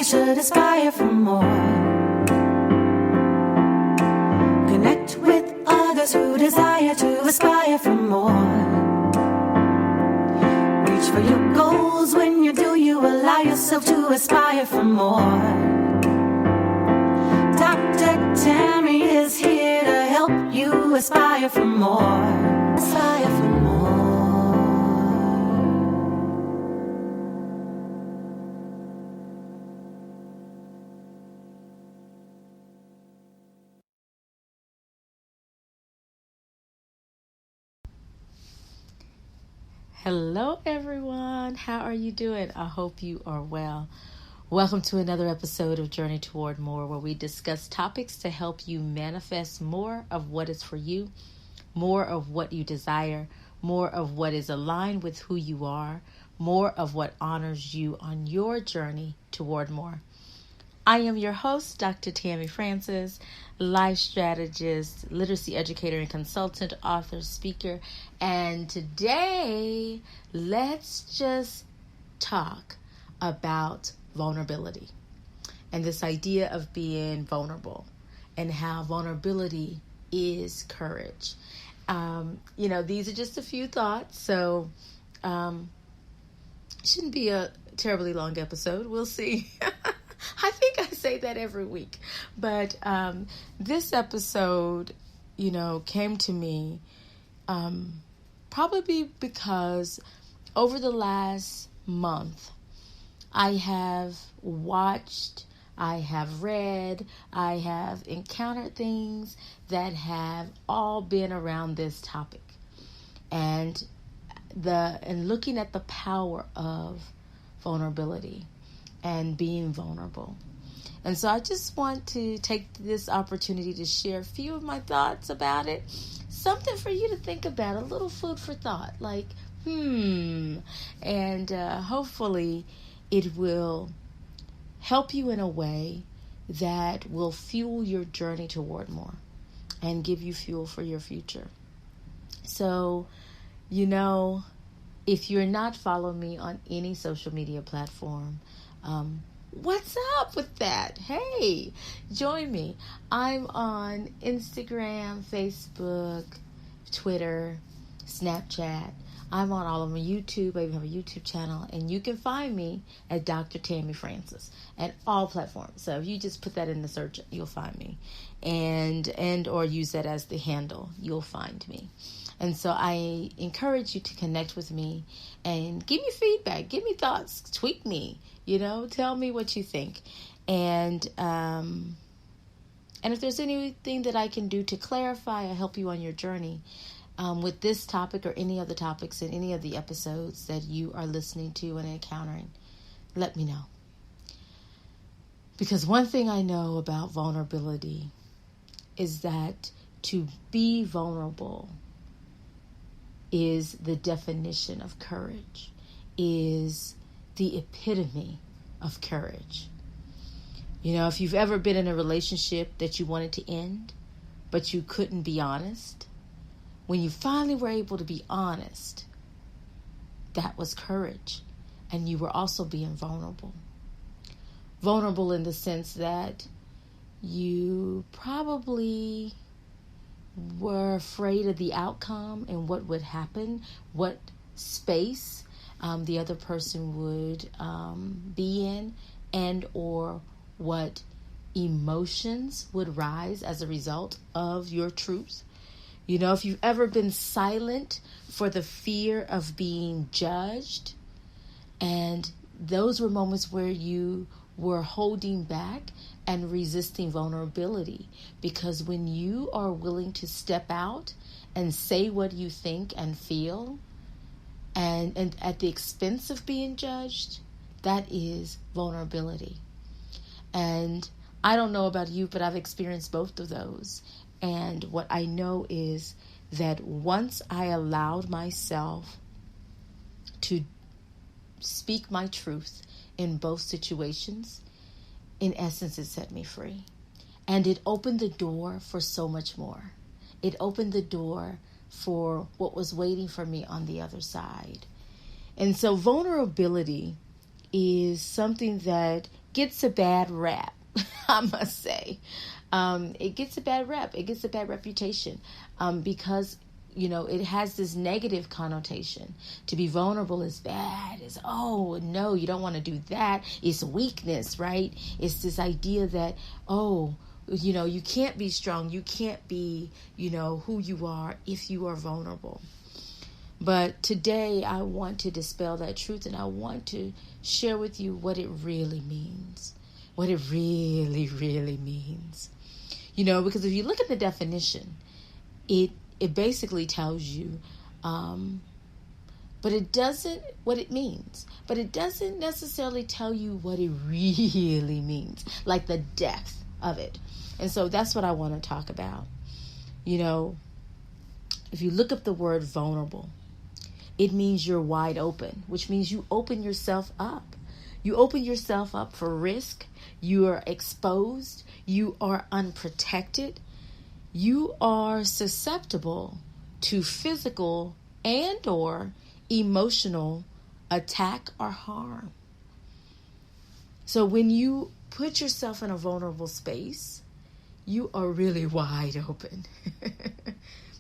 should aspire for more. Connect with others who desire to aspire for more. Reach for your goals. When you do, you allow yourself to aspire for more. Dr. Tammy is here to help you aspire for more. Aspire for more. Hello everyone, how are you doing? I hope you are well. Welcome to another episode of Journey Toward More, where we discuss topics to help you manifest more of what is for you, more of what you desire, more of what is aligned with who you are, more of what honors you on your journey toward more. I am your host, Dr. Tammy Francis, life strategist, literacy educator and consultant, author, speaker. And today, let's just talk about vulnerability and this idea of being vulnerable and how vulnerability is courage. These are just a few thoughts, so it shouldn't be a terribly long episode. We'll see. I think I say that every week, but this episode, came to me probably because over the last month, I have watched, I have read, I have encountered things that have all been around this topic, and looking at the power of vulnerability and being vulnerable. And so I just want to take this opportunity to share a few of my thoughts about it. Something for you to think about, a little food for thought, like, and hopefully it will help you in a way that will fuel your journey toward more and give you fuel for your future. So, if you're not following me on any social media platform, what's up with that? Hey, join me. I'm on Instagram, Facebook, Twitter, Snapchat. I'm on all of my YouTube. I even have a YouTube channel, and you can find me at Dr. Tammy Francis at all platforms. So if you just put that in the search, you'll find me, and or use that as the handle, you'll find me. And so I encourage you to connect with me and give me feedback, give me thoughts, tweet me, tell me what you think. And if there's anything that I can do to clarify or help you on your journey with this topic or any other topics in any of the episodes that you are listening to and encountering, let me know. Because one thing I know about vulnerability is that to be vulnerable is the definition of courage, is the epitome of courage. If you've ever been in a relationship that you wanted to end, but you couldn't be honest, when you finally were able to be honest, that was courage. And you were also being vulnerable. Vulnerable in the sense that you probably were afraid of the outcome and what would happen, what space the other person would be in, and or what emotions would rise as a result of your truth. If you've ever been silent for the fear of being judged, and those were moments where you were holding back and resisting vulnerability, because when you are willing to step out and say what you think and feel, and at the expense of being judged, that is vulnerability. And I don't know about you, but I've experienced both of those. And what I know is that once I allowed myself to speak my truth in both situations, in essence, it set me free. And it opened the door for so much more. It opened the door for what was waiting for me on the other side. And so vulnerability is something that gets a bad rap, I must say. It gets a bad rep. It gets a bad reputation because, it has this negative connotation. To be vulnerable is bad. It's, oh, no, you don't want to do that. It's weakness, right? It's this idea that, oh, you can't be strong. You can't be, who you are if you are vulnerable. But today I want to dispel that truth, and I want to share with you what it really means. What it really, really means. Because if you look at the definition, it basically tells you, but it doesn't, what it means. But it doesn't necessarily tell you what it really means, like the depth of it. And so that's what I want to talk about. If you look up the word vulnerable, it means you're wide open, which means you open yourself up. You open yourself up for risk. You are exposed. You are unprotected. You are susceptible to physical and or emotional attack or harm. So when you put yourself in a vulnerable space, you are really wide open.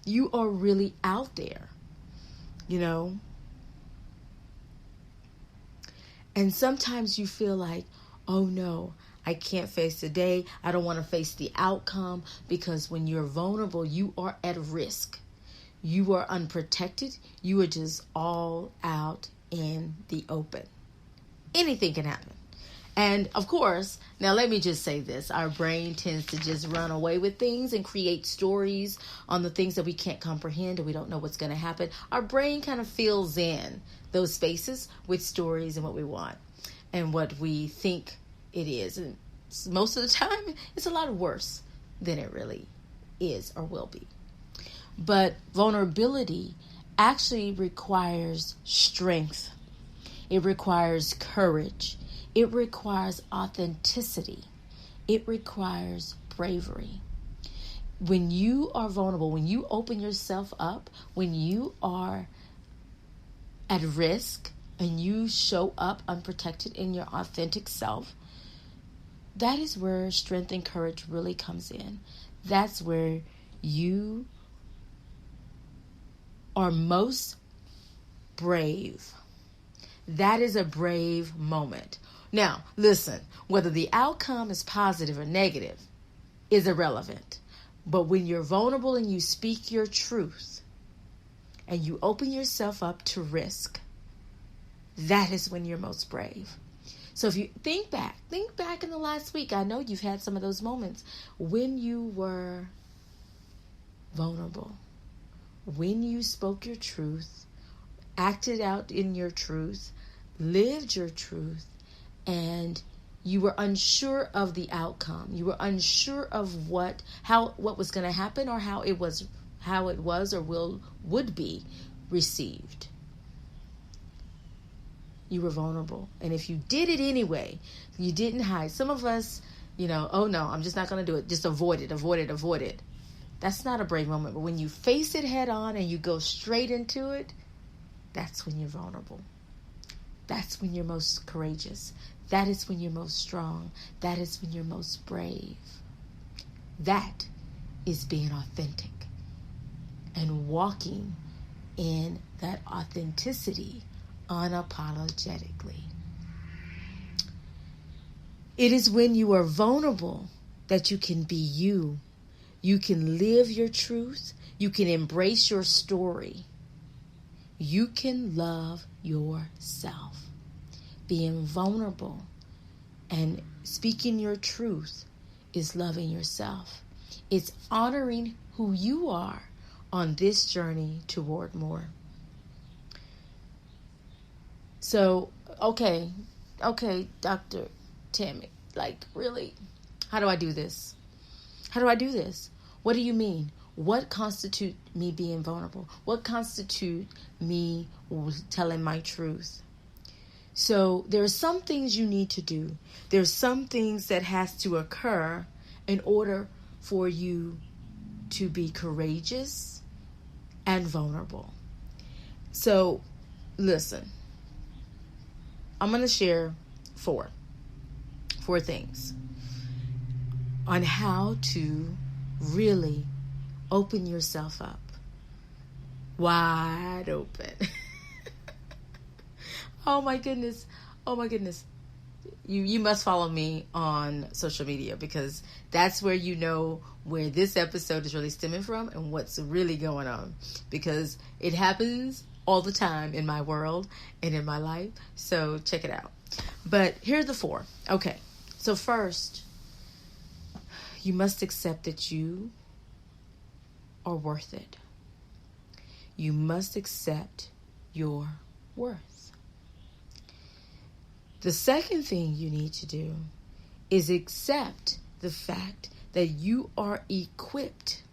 You are really out there. And sometimes you feel like, oh no, I can't face the day. I don't want to face the outcome, because when you're vulnerable, you are at risk. You are unprotected. You are just all out in the open. Anything can happen. And of course, now let me just say this. Our brain tends to just run away with things and create stories on the things that we can't comprehend and we don't know what's going to happen. Our brain kind of fills in those spaces with stories and what we want and what we think it is. And most of the time, it's a lot worse than it really is or will be. But vulnerability actually requires strength. It requires courage. It requires authenticity. It requires bravery. When you are vulnerable, when you open yourself up, when you are at risk and you show up unprotected in your authentic self, that is where strength and courage really comes in. That's where you are most brave. That is a brave moment. Now, listen, whether the outcome is positive or negative is irrelevant. But when you're vulnerable and you speak your truth and you open yourself up to risk, that is when you're most brave. So if you think back in the last week, I know you've had some of those moments when you were vulnerable, when you spoke your truth, acted out in your truth, lived your truth, and you were unsure of the outcome. You were unsure of what was going to happen or how it was or would be received. You were vulnerable. And if you did it anyway, you didn't hide. Some of us, oh no, I'm just not going to do it. Just avoid it. That's not a brave moment. But when you face it head on and you go straight into it, that's when you're vulnerable. That's when you're most courageous. That is when you're most strong. That is when you're most brave. That is being authentic and walking in that authenticity unapologetically. It is when you are vulnerable that you can be you. You can live your truth. You can embrace your story. You can love yourself. Being vulnerable and speaking your truth is loving yourself. It's honoring who you are on this journey toward more. So, okay, Dr. Tammy, really, how do I do this? What do you mean? What constitutes me being vulnerable? What constitutes me telling my truth? So there are some things you need to do. There's some things that has to occur in order for you to be courageous and vulnerable. So listen, I'm going to share 4. 4 things on how to really open yourself up wide open. Oh my goodness. You must follow me on social media, because that's where you know where this episode is really stemming from and what's really going on, because it happens all the time in my world and in my life. So check it out. But here are the 4. Okay. So first, you must accept that you are worth it. You must accept your worth. The second thing you need to do is accept the fact that you are equipped.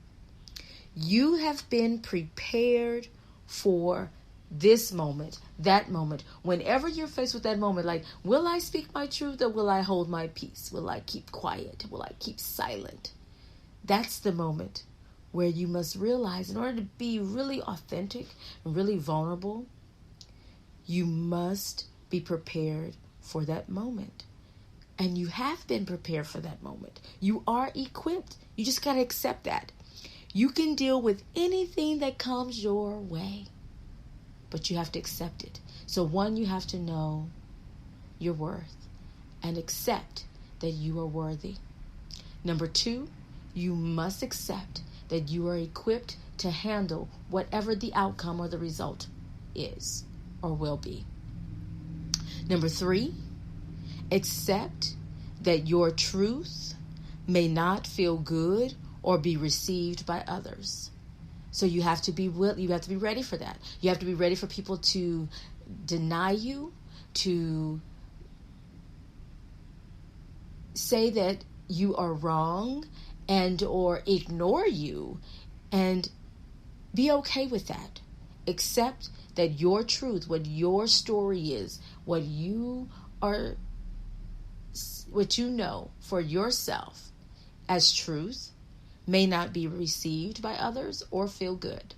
You have been prepared for this moment, that moment. Whenever you're faced with that moment, like, will I speak my truth or will I hold my peace? Will I keep quiet? Will I keep silent? That's the moment where you must realize, in order to be really authentic and really vulnerable, you must be prepared for that moment. And you have been prepared for that moment. You are equipped. You just got to accept that. You can deal with anything that comes your way, but you have to accept it. So 1, you have to know your worth and accept that you are worthy. Number 2, you must accept that you are equipped to handle whatever the outcome or the result is or will be. Number 3, accept that your truth may not feel good or be received by others. So you have to be ready for that. You have to be ready for people to deny you, to say that you are wrong and or ignore you, and be okay with that. Accept that your truth, what your story is, what you know for yourself as truth, may not be received by others or feel good.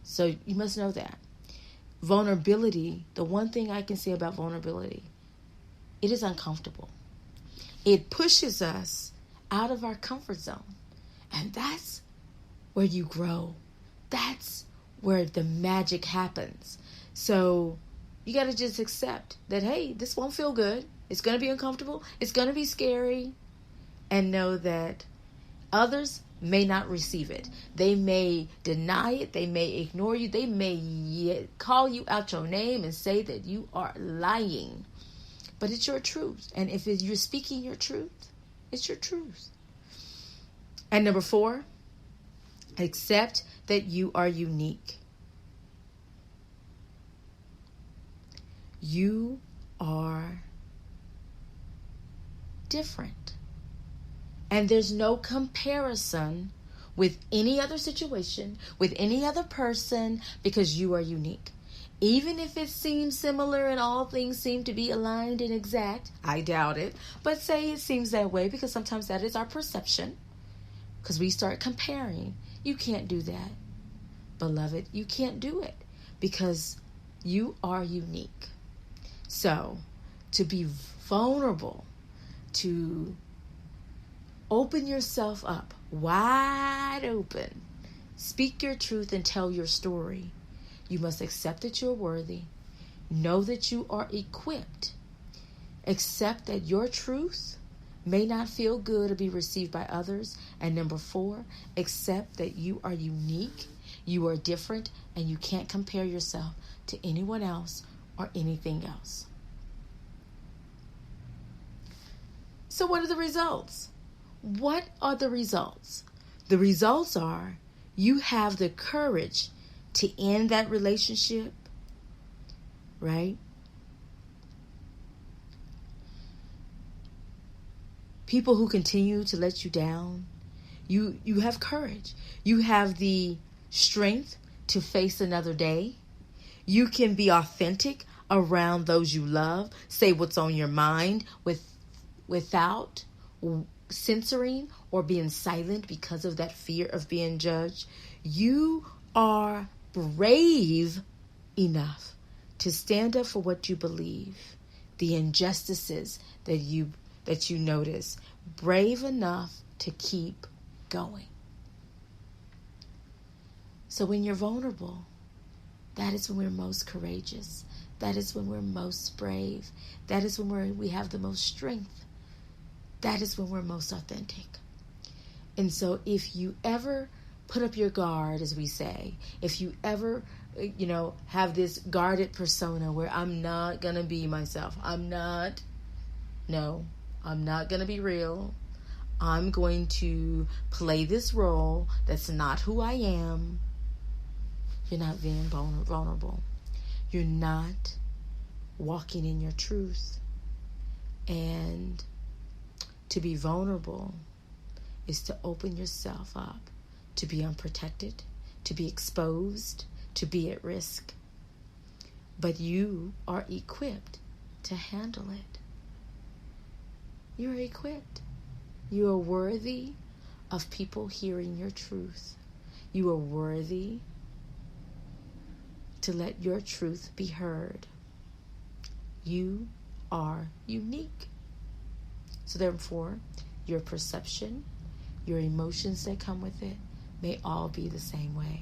So you must know that. Vulnerability, the one thing I can say about vulnerability, it is uncomfortable. It pushes us out of our comfort zone. And that's where you grow. That's where the magic happens. So you got to just accept that, hey, this won't feel good. It's going to be uncomfortable. It's going to be scary. And know that others may not receive it. They may deny it. They may ignore you. They may call you out your name and say that you are lying. But it's your truth. And if you're speaking your truth, it's your truth. And number 4, accept that you are unique. You are different. And there's no comparison with any other situation, with any other person, because you are unique. Even if it seems similar and all things seem to be aligned and exact, I doubt it, but say it seems that way, because sometimes that is our perception, because we start comparing. You can't do that, beloved. You can't do it, because you are unique. So, to be vulnerable, to open yourself up, wide open, speak your truth and tell your story, you must accept that you're worthy, know that you are equipped, accept that your truth may not feel good or be received by others, and number 4, accept that you are unique, you are different, and you can't compare yourself to anyone else or anything else. So what are the results? What are the results? The results are you have the courage to end that relationship, right? People who continue to let you down, you have courage. You have the strength to face another day. You can be authentic around those you love. Say what's on your mind without censoring or being silent because of that fear of being judged. You are brave enough to stand up for what you believe, the injustices that you notice brave enough to keep going. So when you're vulnerable, that is when we're most courageous. That is when we're most brave. That is when we have the most strength. That is when we're most authentic. And so if you ever put up your guard, as we say, if you ever, have this guarded persona where I'm not going to be myself, I'm not going to be real. I'm going to play this role that's not who I am. You're not being vulnerable. You're not walking in your truth. And to be vulnerable is to open yourself up, to be unprotected, to be exposed, to be at risk. But you are equipped to handle it. You're equipped. You are worthy of people hearing your truth. You are worthy to let your truth be heard. You are unique. So therefore, your perception, your emotions that come with it, may all be the same way.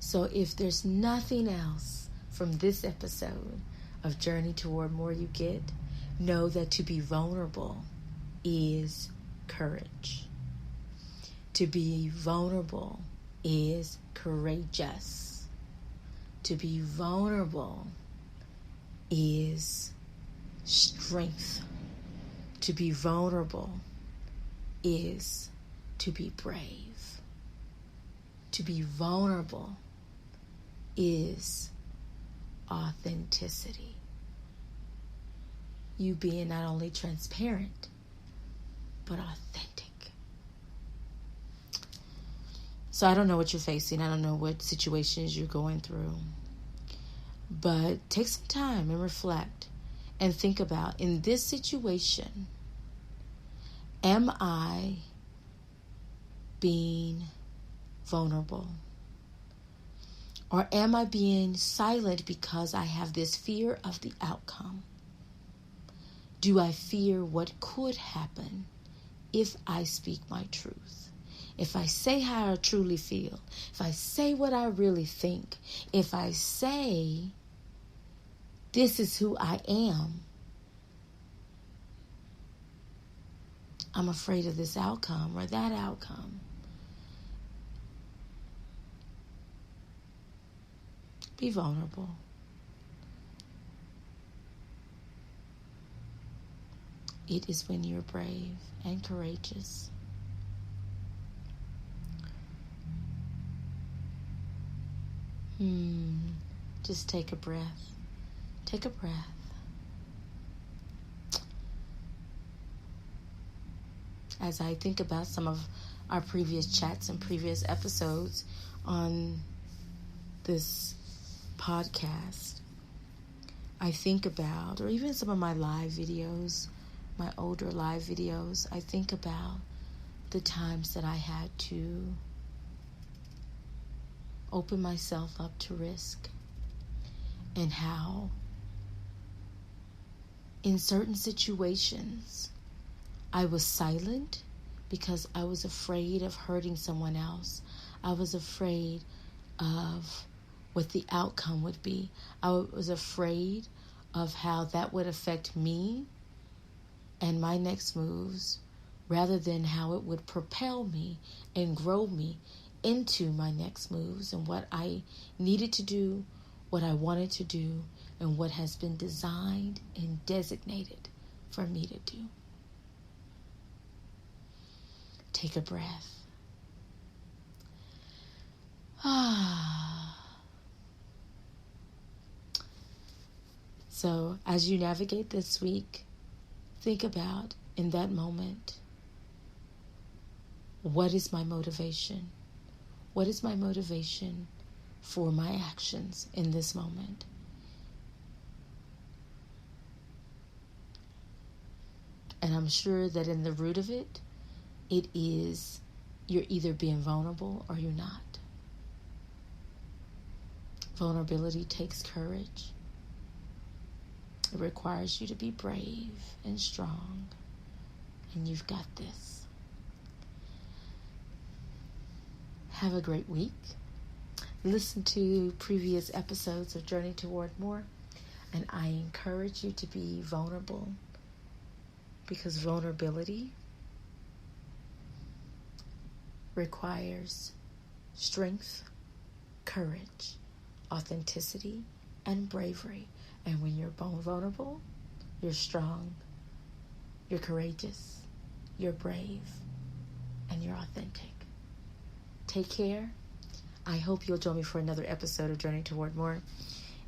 So if there's nothing else from this episode of Journey Toward More You Get, know that to be vulnerable is courage. To be vulnerable is courageous. To be vulnerable is strength. To be vulnerable is to be brave. To be vulnerable is authenticity. You being not only transparent, but authentic. So I don't know what you're facing. I don't know what situations you're going through. But take some time and reflect and think about, in this situation, am I being vulnerable? Or am I being silent because I have this fear of the outcome? Do I fear what could happen if I speak my truth? If I say how I truly feel, if I say what I really think, if I say this is who I am, I'm afraid of this outcome or that outcome. Be vulnerable. It is when you're brave and courageous. Just take a breath. Take a breath. As I think about some of our previous chats and previous episodes on this podcast, I think about, or even some of my live videos, my older live videos, I think about the times that I had to open myself up to risk, and how in certain situations I was silent because I was afraid of hurting someone else. I was afraid of what the outcome would be. I was afraid of how that would affect me and my next moves, rather than how it would propel me and grow me into my next moves and what I needed to do, what I wanted to do, and what has been designed and designated for me to do. Take a breath. So as you navigate this week, think about, in that moment, what is my motivation? What is my motivation for my actions in this moment? And I'm sure that in the root of it, it is you're either being vulnerable or you're not. Vulnerability takes courage. It requires you to be brave and strong, and you've got this. Have a great week. Listen to previous episodes of Journey Toward More, and I encourage you to be vulnerable, because vulnerability requires strength, courage, authenticity, and bravery. And when you're vulnerable, you're strong, you're courageous, you're brave, and you're authentic. Take care. I hope you'll join me for another episode of Journey Toward More.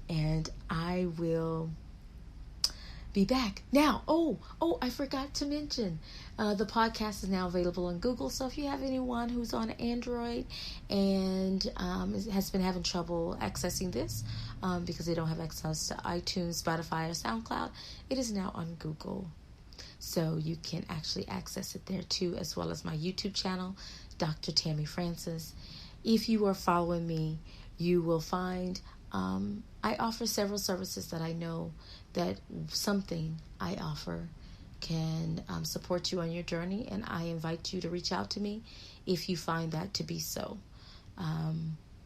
And I will be back. Now, I forgot to mention, the podcast is now available on Google. So if you have anyone who's on Android and has been having trouble accessing this because they don't have access to iTunes, Spotify, or SoundCloud, it is now on Google. So you can actually access it there too, as well as my YouTube channel, Dr. Tammy Francis. If you are following me, you will find I offer several services that I know that something I offer can support you on your journey, and I invite you to reach out to me if you find that to be so.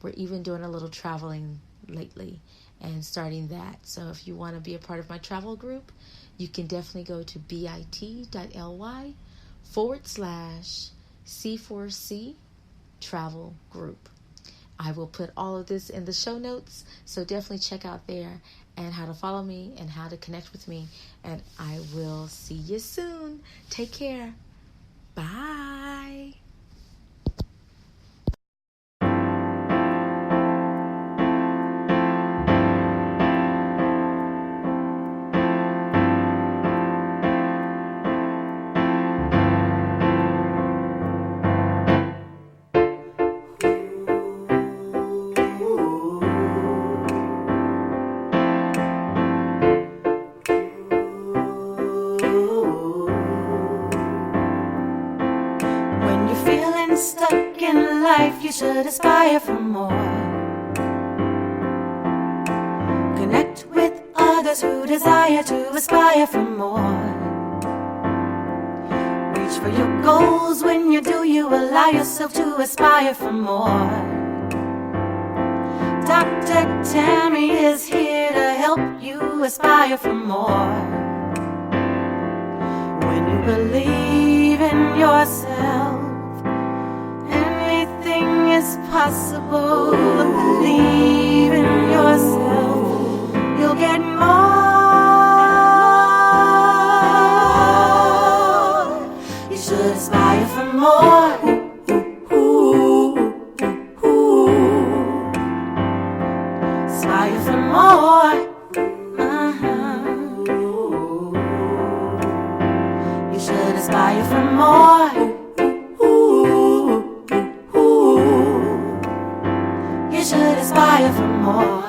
We're even doing a little traveling lately and starting that. So if you want to be a part of my travel group, you can definitely go to bit.ly/C4C travel group. I will put all of this in the show notes, so definitely check out there and how to follow me and how to connect with me. And I will see you soon. Take care. Bye. Stuck in life, you should aspire for more. Connect with others who desire to aspire for more. Reach for your goals. When you do, you allow yourself to aspire for more. Dr. Tammy is here to help you aspire for more. When you believe in yourself, anything is possible. Believe in yourself, you'll get more. You should aspire for more. Aspire for more. You should aspire for more. You should aspire for more.